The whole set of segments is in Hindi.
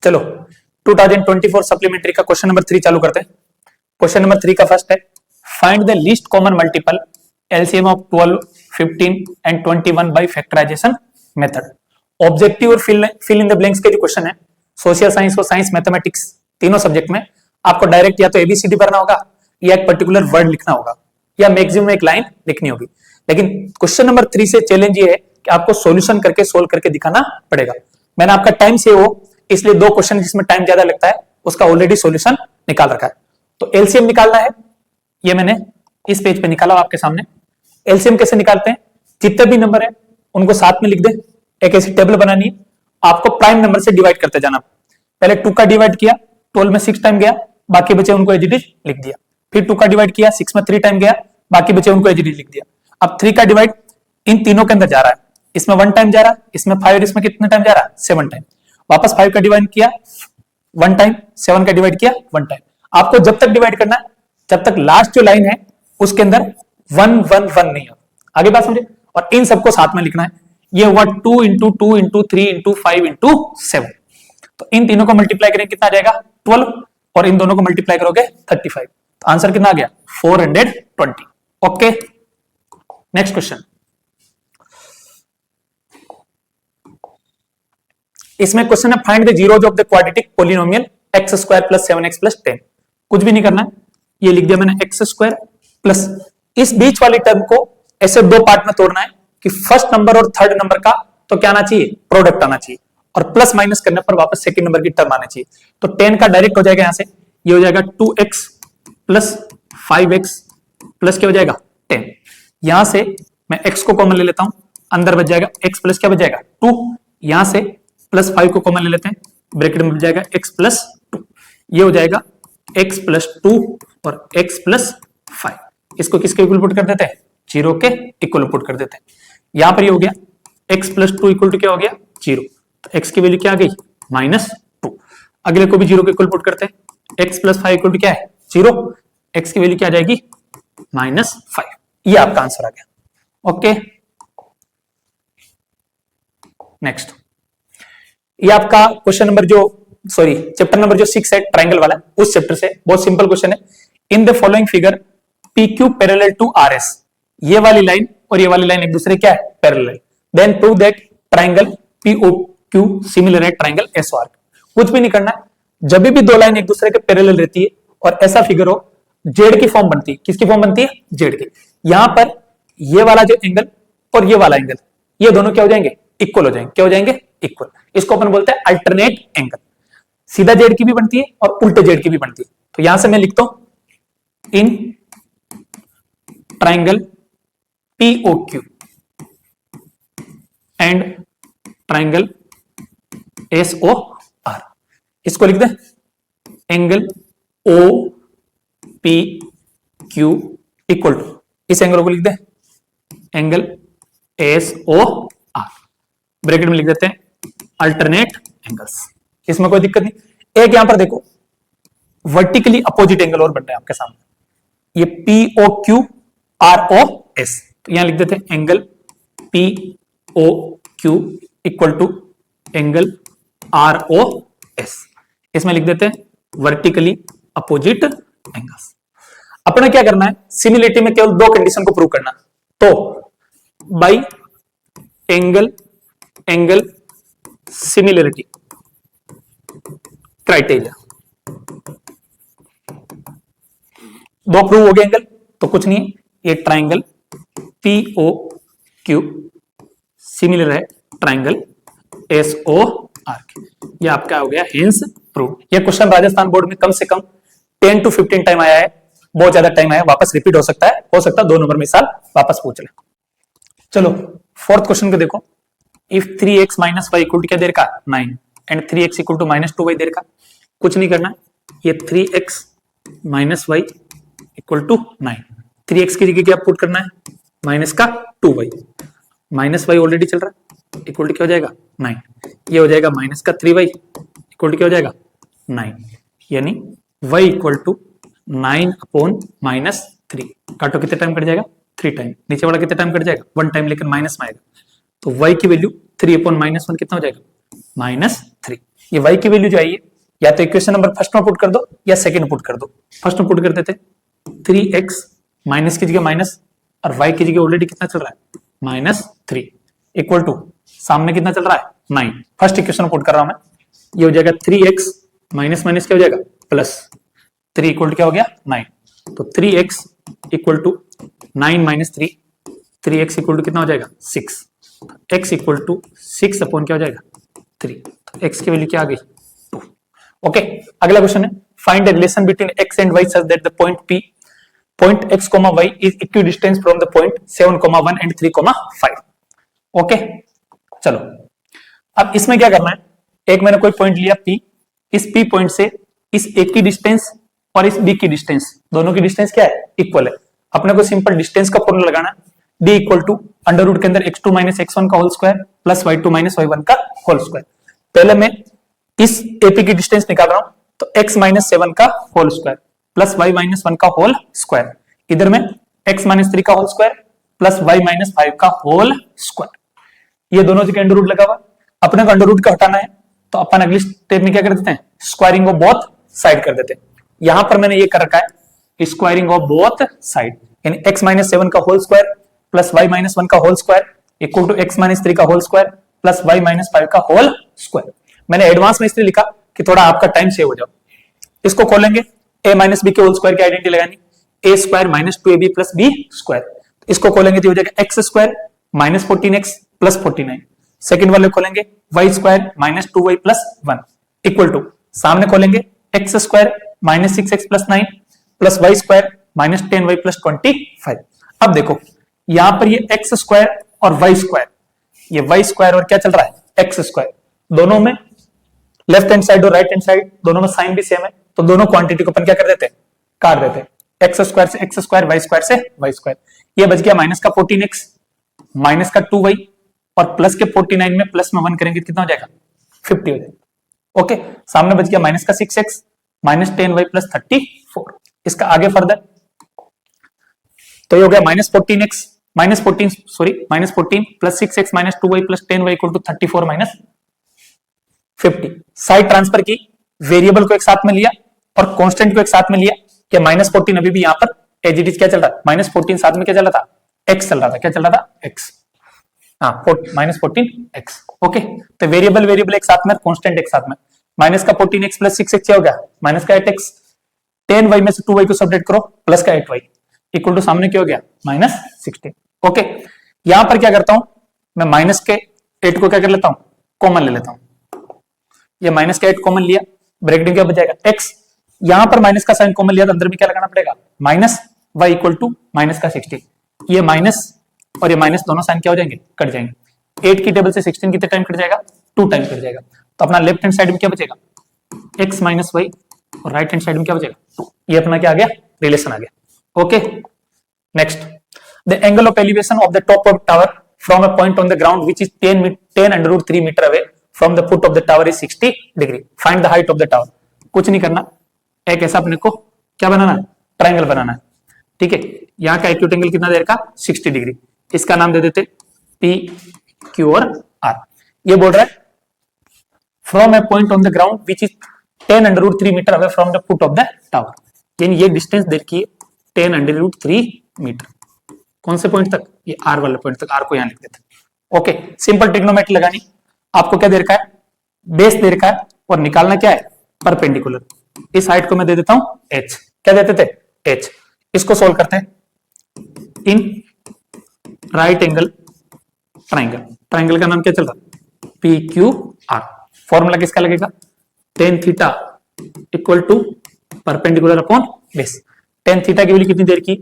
चलो 2024 सप्लीमेंट्री का क्वेश्चन नंबर 3 चालू करते हैं। क्वेश्चन नंबर 3 का फर्स्ट है, find the least common multiple LCM of 12, 15 and 21 by factorisation method. Objective और फिल इन द ब्लैंक्स के जो क्वेश्चन है, सोशल साइंस और साइंस मैथमेटिक्स तीनों सब्जेक्ट में आपको डायरेक्ट या तो एबीसीडी भरना होगा या एक पर्टिकुलर वर्ड लिखना होगा या मैक्सिमम एक लाइन लिखनी होगी। लेकिन क्वेश्चन नंबर 3 से चैलेंज ये है कि आपको सॉल्यूशन करके सोल्व करके दिखाना पड़ेगा। मैंने आपका टाइम से हो इसलिए 2 क्वेश्चन जिसमें टाइम ज्यादा लगता है उसका ऑलरेडी सॉल्यूशन निकाल रखा है। तो एलसीएम निकालना है, ये मैंने इस पेज पे निकाला आपके सामने। एलसीएम कैसे निकालते हैं, जितने भी नंबर है उनको साथ में लिख दे, एक ऐसी टेबल बनानी है, आपको प्राइम नंबर से डिवाइड करते जाना। पहले 2 का डिवाइड किया, 12 में 6 टाइम गया, बाकी बचे उनको एज इट इज लिख दिया। फिर 2 का डिवाइड किया, 6 में 3 टाइम गया, बाकी बचे उनको एज इट इज लिख दिया। अब 3 का डिवाइड इन तीनों के अंदर जा रहा है, इसमें 1 टाइम जा रहा है, इसमें 5 और इसमें कितना टाइम जा रहा है 7 टाइम। वापस 5 का डिवाइड किया 1 टाइम, 7 का डिवाइड किया 1 टाइम। आपको जब तक डिवाइड करना है जब तक लास्ट जो लाइन है उसके अंदर 1 1 1 नहीं हो। आगे बात समझे। और इन सबको साथ में लिखना है। ये हुआ 2 इंटू 2 इंटू 3 इंटू 5 इंटू 7। तो इन तीनों को मल्टीप्लाई करेंगे कितना आ जाएगा 12, और इन दोनों को मल्टीप्लाई करोगे 35। तो आंसर कितना आ गया 420। Okay, next question. इसमें क्वेश्चन है, find the zeros of the quadratic polynomial x square plus 7x plus 10। कुछ भी नहीं करना है, ये लिख दिया मैंने एक्स स्क्वायर प्लस, इस बीच वाली टर्म को ऐसे 2 पार्ट में तोड़ना है कि फर्स्ट नंबर और थर्ड नंबर का तो क्या आना चाहिए प्रोडक्ट आना चाहिए, और प्लस माइनस करने पर वापस सेकंड नंबर की टर्म आना चाहिए। तो 10 का डायरेक्ट हो जाएगा, यहां से ये हो जाएगा 2x प्लस 5x प्लस क्या हो जाएगा 10। यहां से मैं x को कॉमन ले लेता हूं, अंदर बच जाएगा x प्लस क्या बच जाएगा 2। यहां से प्लस 5 को कॉमन ले लेते हैं, ब्रैकेट में बच जाएगा x प्लस 2। ये हो जाएगा x प्लस 2 और x प्लस 5। इसको किसके इक्वल पुट कर देते हैं 0 के इक्वल पुट कर देते हैं। यहां पर ये हो गया x प्लस 2 इक्वल टू क्या हो गया 0। तो x की वैल्यू क्या आ गई -2। अगले को भी 0 के इक्वल पुट करते हैं, x प्लस 5 इक्वल टू क्या है 0। x की वैल्यू क्या आ जाएगी -5। ये आपका आंसर आ गया। Okay, next. ये आपका क्वेश्चन नंबर चैप्टर नंबर जो 6 है ट्रायंगल वाला, उस चैप्टर से बहुत सिंपल क्वेश्चन है। In the following figure P Q parallel to R S, ये वाली लाइन और ये वाली लाइन एक दूसरे क्या है parallel, then prove that triangle P O Q similar है ट्रायंगल एस ओ आर। कुछ भी नहीं करना, जब भी 2 लाइन एक दूसरे के पैरेलल रहती है और ऐसा फिगर हो, जेड की फॉर्म बनती है। किसकी फॉर्म बनती है जेड की। यहां पर ये वाला जो एंगल और ये वाला एंगल, ये दोनों क्या हो जाएंगे इक्वल हो जाएंगे। क्या हो जाएंगे इक्वल। इसको अपन बोलते हैं अल्टरनेट एंगल। सीधा जेड की भी बनती है और उल्टे जेड की भी बनती है। तो यहां से मैं लिखता हूं in triangle POQ and triangle SOR, इसको लिख दे एंगल OPQ इक्वल टू, इस एंगल को लिख दे एंगल SOR, ब्रैकेट में लिख देते हैं अल्टरनेट एंगल्स। इसमें कोई दिक्कत नहीं। एक यहां पर देखो वर्टिकली अपोजिट एंगल और बन रहा है आपके सामने, ये POQROS। तो यहां लिख देते हैं angle POQ equal to angle ROS। इसमें लिख देते हैं वर्टिकली अपोजिट एंगल्स। अपने क्या करना है, सिमिलरिटी में केवल 2 कंडीशन को प्रूव करना। तो by angle similarity criteria, 2 prove हो गए एंगल, तो कुछ नहीं है, ये ट्रायंगल POQ सिमिलर है ट्रायंगल SOR। ये आपका हो गया हेंस प्रूव। ये क्वेश्चन राजस्थान बोर्ड में कम से कम 10 to 15 टाइम आया है, बहुत ज्यादा टाइम आया, वापस रिपीट हो सकता है 2 नंबर में साल वापस पूछ ले। चलो 4th क्वेश्चन को देखो। If 3x minus Y equal to क्या देर का 9 and 3x equal to -2y देर का। कुछ नहीं करना, ये 3x minus Y equal to 9, 3x की जगह क्या पुट करना है माइनस का 2y, माइनस वाई ऑलरेडी चल रहा है, इक्वल टू क्या हो जाएगा 9। ये हो जाएगा माइनस का 3y इक्वल टू क्या हो जाएगा 9, यानी y इक्वल टू 9/-3। काटो कितने टाइम कट जाएगा 3 टाइम, नीचे वाला कितने टाइम कट जाएगा 1 टाइम, लेकिन माइनस में आएगा। तो y की वैल्यू 3/-1 कितना हो जाएगा -3। ये y की वैल्यू जो आई है या तो इक्वेशन नंबर फर्स्ट में पुट कर दो या सेकंड में पुट कर दो। फर्स्ट में पुट कर देते 3x माइनस की जगह माइनस और y की जगह ऑलरेडी कितना चल रहा है -3 इक्वल टू सामने कितना चल रहा है 9। फर्स्ट इक्वेशन में पुट कर रहा हूं मैं, ये हो जाएगा 3x माइनस माइनस क्या हो जाएगा प्लस 3 इक्वल टू क्या हो गया 9। तो 3x equal to 9 minus 3, 3x equal to कितना हो जाएगा 6, x इक्वल टू 6 अपॉन क्या हो जाएगा 3, तो x की वैल्यू क्या आ गई 2। ओके, अगला क्वेश्चन है find the relation between x and y such that the point x, y is equidistance from the point 7, 1 and 3, 5। Okay, चलो अब इसमें क्या करना है, एक मैंने कोई पॉइंट लिया P, इस P पॉइंट से इस एक की डिस्टेंस और इस B की डिस्टेंस, दोनों की डिस्टेंस क्या है इक्वल है। अपने को सिंपल डिस्टेंस का फॉर्मूला लगाना, D equal to under root के अंदर x2 माइनस x1 का whole square plus y2 minus y1 का होल स्क्वायर। पहले मैं इस AP की डिस्टेंस निकाल रहा हूं, तो x माइनस 7 का whole square plus y minus 1 का होल स्क्वायर, इधर में x माइनस 3 का whole square plus y minus 5 का होल स्क्वायर, ये दोनों जगह अंडर रूट लगा हुआ। अपने को अंडर रूट का हटाना है तो अपन अगली स्टेप में क्या कर देते हैं, स्क्वायरिंग ऑफ बोथ साइड कर देते हैं। यहां पर मैंने ये कर रखा है स्क्वायरिंग ऑफ बोथ साइड, यानी x माइनस 7 का whole square plus y minus 1 का whole square equal to x minus 3 का whole square plus y minus 5 का होल स्क्वायर। मैंने एडवांस में इसलिए लिखा कि थोड़ा आपका टाइम सेव हो जाओ। इसको खोलेंगे, a माइनस बी के होल स्क्वायर की आइडेंटिटी लगानी, a square minus 2ab plus b square. इसको खोलेंगे तो हो जाएगा x square minus 14x plus 49। Second वाले खोलेंगे y square minus 2y plus 1 equal to, सामने खोलेंगे x square minus 6x plus 9 plus y square minus 10y plus 25। अब देखो यहां पर ये x स्क्वायर और y स्क्वायर, ये y स्क्वायर और क्या चल रहा है x स्क्वायर, दोनों में लेफ्ट हैंड साइड और राइट हैंड साइड दोनों में साइन भी सेम है, तो दोनों क्वांटिटी को अपन क्या कर देते हैं काट देते हैं, x स्क्वायर से x स्क्वायर, y स्क्वायर से y स्क्वायर। ये बच गया माइनस का 14x माइनस का 2y और प्लस के 49 में प्लस में 1 करेंगे कितना हो जाएगा 50 हो जाएगा। ओके, सामने बच गया माइनस का 6x माइनस 10y प्लस 34। इसका आगे फर्दर तो ये हो गया minus 14x minus 14 plus 6x minus 2y plus 10y equal to 34 minus 50। Side transfer की, वेरिएबल को एक साथ में लिया और कांस्टेंट को एक साथ में लिया, कि माइनस 14 अभी भी यहां पर एज इट इज क्या चल रहा है माइनस 14, साथ में क्या चल रहा था x चल रहा था, क्या चल रहा था x, हाँ माइनस 14x। ओके, तो वेरिएबल एक साथ में, कांस्टेंट एक साथ में, माइनस का 14x प्लस 6x क्या हो गया माइनस का 8x, 10y में से 2y को सब्ट्रैक्ट करो प्लस का 8y इक्वल टू सामने क्या हो गया माइनस 16। ओके, यहां पर क्या करता हूं मैं, माइनस के 8 को क्या कर लेता हूं कॉमन ले लेता हूं, ये माइनस का 8 कॉमन लिया, ब्रैकेट में क्या बच जाएगा x, यहां पर माइनस का साइन कॉमन लिया तो अंदर में क्या लगाना पड़ेगा minus y equal to minus का 16। ये माइनस और ये माइनस दोनों साइन क्या हो जाएंगे कट जाएंगे, 8 की टेबल से 16 कितने टाइम कट जाएगा 2 टाइम कट जाएगा, तो अपना लेफ्ट हैंड साइड में क्या बचेगा x माइनस y और राइट हैंड साइड में क्या बचेगा 2। ये अपना क्या आ गया रिलेशन आ गया। Okay, next, the angle of elevation of the top of tower from a point on the ground which is 10 under root 3 metre away from the foot of the tower is 60 degree, find the height of the tower. कुछ नहीं करना, एक ऐसा अपने को क्या बनाना है ट्रायंगल बनाना है, ठीक है। यहाँ का एक्यूट एंगल कितना देर का 60 डिग्री, इसका नाम दे देते P, Q और R। ये बोल रहा है from a point on the ground which is 10 under root 3 metre away from the foot of the tower, यानी ये डिस्टेंस देखिए 10 अंडर रूट 3 मीटर, कौन से पॉइंट तक, ये R वाले पॉइंट तक, R को यहां लिख देते। ओके, सिंपल ट्रिग्नोमेट्री लगानी, आपको क्या दे रखा है बेस दे रखा है और निकालना क्या है परपेंडिकुलर। इस हाइट को मैं दे देता हूं h, क्या देते थे h। इसको सोल्व करते हैं in right angle triangle, triangle का नाम क्या चल रहा पी क्यू आर। फॉर्मूला किसका लगेगा tan theta equal to perpendicular upon base. Tan theta की वैल्यू कितनी देर की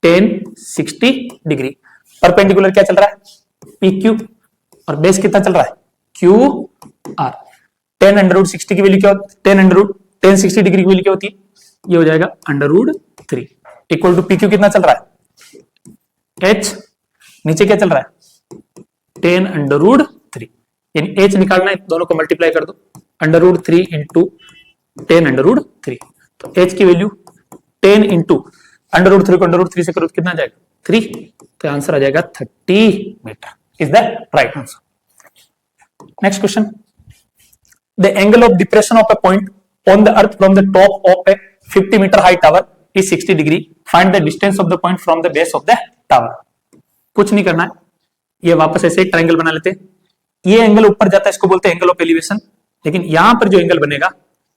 1060 डिग्री, परपेंडिकुलर क्या चल रहा है पी क्यू और बेस कितना चल रहा है क्यू आर। 10 अंडर रूट 60 की वैल्यू क्या होती है 10 अंडर रूट 1060 डिग्री की वैल्यू क्या होती है, ये हो जाएगा under root 3 equal to P Q कितना चल रहा है h, नीचे क्या चल रहा है 10 अंडर रूट 3, यानी h निकालना है, दोनों को मल्टीप्लाई कर दो under root 3 into 10 under root 3, तो h की वैल्यू 10 इंटू अंडर रूट 3 को अंडर रूट 3 से करो तो कितना आ जाएगा 3, तो आंसर आ जाएगा 30 metre is the right answer. Next question, the angle of depression of a point on the earth from the top of a 50 metre high tower is 60 degree, find the distance of the point from the base of the tower. कुछ नहीं करना है, ये वापस ऐसे ट्रायंगल बना लेते हैं। ये एंगल ऊपर जाता है, इसको बोलते हैं एंगल ऑफ एलिवेशन, लेकिन यहां पर जो एंगल बनेगा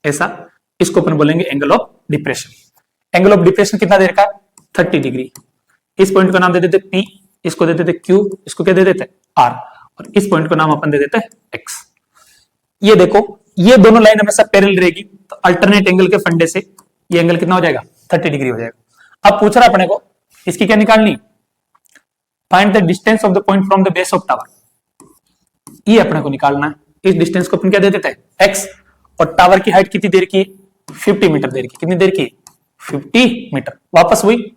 ऐसा, इसको अपन बोलेंगे angle of depression. Angle of depression कितना देर का? 30 डिग्री। इस पॉइंट का नाम दे देते P, इसको दे देते Q, इसको क्या दे देते R, और इस पॉइंट को नाम अपन दे देते X। ये देखो, ये दोनों लाइन हमेशा पैरेलल रहेगी, तो अल्टरनेट एंगल के फंडे से ये एंगल कितना हो जाएगा? 30 डिग्री हो जाएगा। अब पूछ रहा अपने को इसकी क्या निकालनी? Find the distance of the point from the base of tower. ये अपने को निकालना है। इस डिस्टेंस को अपन क्या दे देते हैं? X, और टावर की हाइट कितनी देर की? 50 मीटर देर की। कितनी देर की? 50 मीटर। वापस हुई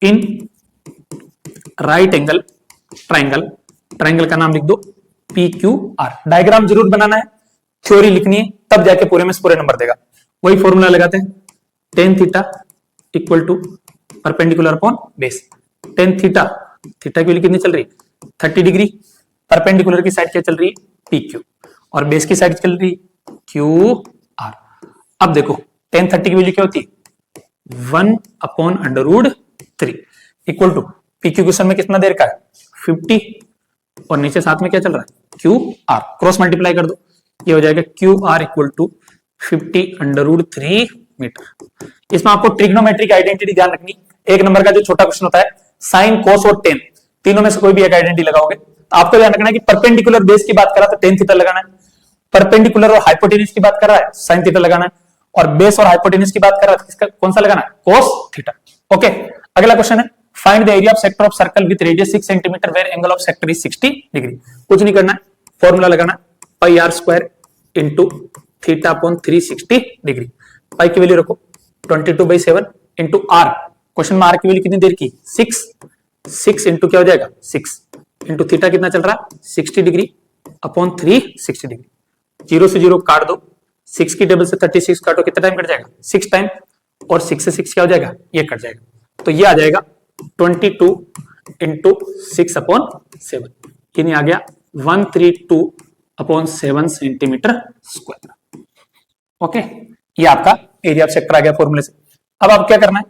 in right angle triangle, triangle का नाम लिख दो PQR। डायग्राम जरूर बनाना है, थ्योरी लिखनी है, तब जाके पूरे में पूरे नंबर देगा। वही फॉर्मूला लगाते हैं, tan theta equal to perpendicular upon base. tan theta, theta की वैल्यू कितनी चल रही है? 30 डिग्री। परपेंडिकुलर की साइड क्या चल रही है? PQ, और बेस की साइड चल रही है QR। अब देखो tan 30 की वैल्यू क्या होती है? 1/√3 इक्वल टू PQ क्वेश्चन में कितना देर का है? 50, और नीचे साथ में क्या चल रहा है? QR। क्रॉस मल्टीप्लाई कर दो, ये हो जाएगा QR इक्वल टू 50/√3 मीटर। इसमें आपको ट्रिग्नोमेट्रिक आइडेंटिटी ध्यान रखनी। एक नंबर का जो छोटा क्वेश्चन होता है, साइन, कोस और टेन, तीनों में से कोई भी एक आइडेंटिटी लगाओगे, तो आपको ध्यान रखना है कि परपेंडिकुलर बेस की बात कर रहा है तो tan थीटा लगाना है, परपेंडिकुलर और हाइपोटेन्यूज की बात कर रहा है sin थीटा लगाना है, और बेस और हाइपोटेन्यूज की बात कर रहा है तो किसका कौन सा लगाना है? cos theta. ओके, अगला क्वेश्चन है, find the area of sector of circle with radius 6 centimetre where angle of sector is 60 degree. कुछ नहीं करना है, फॉर्मूला लगाना है, pi r square into theta upon 360 degree. Pi की वैल्यू रखो 22/7 इंटू r, क्वेश्चन में r की वैल्यू कितनी देर की? 6 इंटू क्या हो जाएगा? 6 इंटू थीटा कितना चल रहा है? 60 डिग्री अपॉन 360 डिग्री। 0 से 0 काट दो, 6 की टेबल से 36 काटो, कितना टाइम कट जाएगा? 6 टाइम, और 6 से 6 क्या हो जाएगा? ये कट जाएगा, तो ये आ जाएगा 22 इंटू 6/7, यानी आ गया 132/7 सेंटीमीटर स्क्वायर। ओके, ये आपका एरिया ऑफ सेक्टर आ गया फॉर्मूले से। अब आप क्या करना है?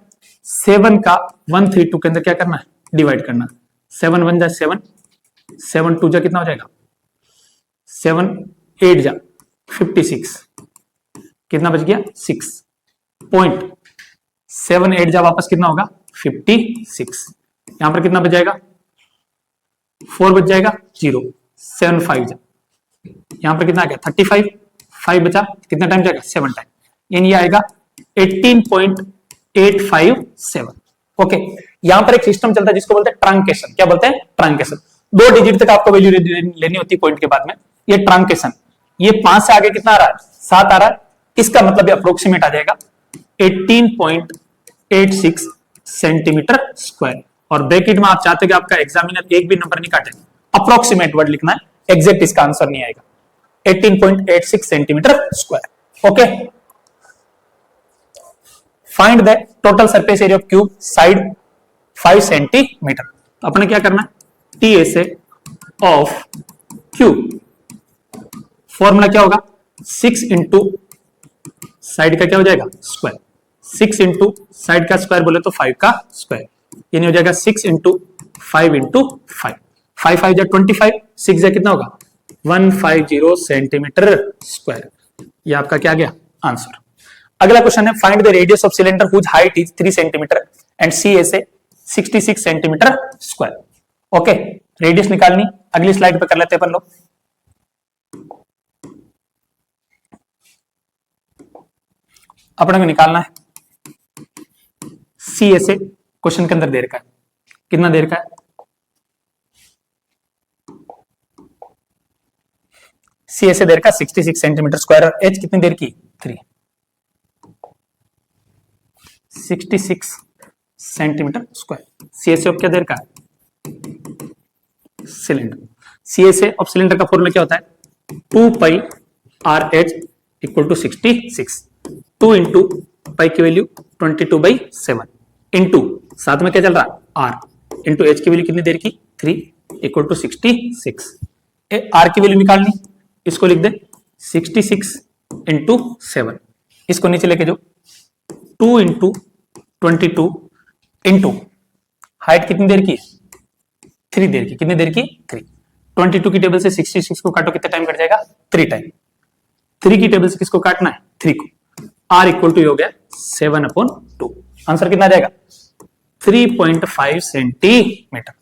7 का 132 के अंदर क्या करना है? डिवाइड करना है। 7 1 जा 7, 7 2 जा कितना हो जाएगा? 7 8 जा 56, कितना बच गया? 6 पॉइंट। 7 8 जा वापस कितना होगा? 56। यहां पर कितना बच जाएगा? 4 बच जाएगा, 0 7 5 जा, यहां पर कितना आ गया? 35, 5 बचा, कितना टाइम जाएगा? 7 टाइम, यानी आएगा 18.857। ओके, यहां पर एक सिस्टम चलता है जिसको बोलते हैं ट्रांकेशन। क्या बोलते हैं? ट्रांकेशन। 2 डिजिट तक आपको वैल्यू लेनी होती है पॉइंट के बाद में, ये ट्रांकेशन। ये 5 से आगे कितना आ रहा है? 7 आ रहा है, इसका मतलब अप्रोक्सीमेट आ जाएगा 18.86 सेंटीमीटर स्क्वायर। और ब्रैकेट में आप चाहते हो कि आपका एग्जामिनर एक भी नंबर नहीं काटे, अप्रोक्सीमेट वर्ड लिखना है, एग्जैक्ट इसका आंसर नहीं आएगा। 18.86 centimetre square. Okay, find the total surface area of cube side 5 centimetre. तो अपने क्या करना है? TSA ऑफ क्यूब, फॉर्मूला क्या होगा? 6 इंटू साइड का क्या हो जाएगा? स्क्वायर। 6 इंटू साइड का स्क्वायर बोले तो 5 का स्क्वायर, यानी हो जाएगा 6 इंटू 5 इंटू 5। 5 5 जा 25, 6 जा कितना होगा? 150 सेंटीमीटर स्क्वायर। ये आपका क्या गया? आंसर। अगला क्वेश्चन है, find the radius of cylinder whose height is 3 centimetre and CSA 66 centimetre square. Okay, radius निकालनी, अगली स्लाइड पे कर लेते हैं अपन लोग। अपने को निकालना है CSA, क्वेश्चन के अंदर देर का है, कितना देर का है? CSA देर का 66 सेंटीमीटर स्क्वायर, और H कितनी देर की? 3। 66 सेंटीमीटर स्क्वायर। CSA ऑफ क्या देर का है? सिलेंडर। CSA ऑफ सिलेंडर का फॉर्मूला क्या होता है? 2 pi RH equal to 66। 2 into pi की वैल्यू 22/7 इंटू साथ में क्या चल रहा है? R इंटू H की वैल्यू कितनी देर की? 3 इक्वल टू 66। R की वैल्यू निकालनी, इसको लिख दे 66 इंटू 7, इसको नीचे लेके जाओ 2 इंटू 22 इंटू हाइट कितनी देर की है 3 देर की, कितनी देर की 3। 22 की टेबल से 66 को काटो कितने टाइम कट जाएगा 3 टाइम। 3 की टेबल से किसको काटना है 3 को, आर इक्वल टू हो गया 7/2। आंसर कितना आ जाएगा 3.5 सेंटीमीटर।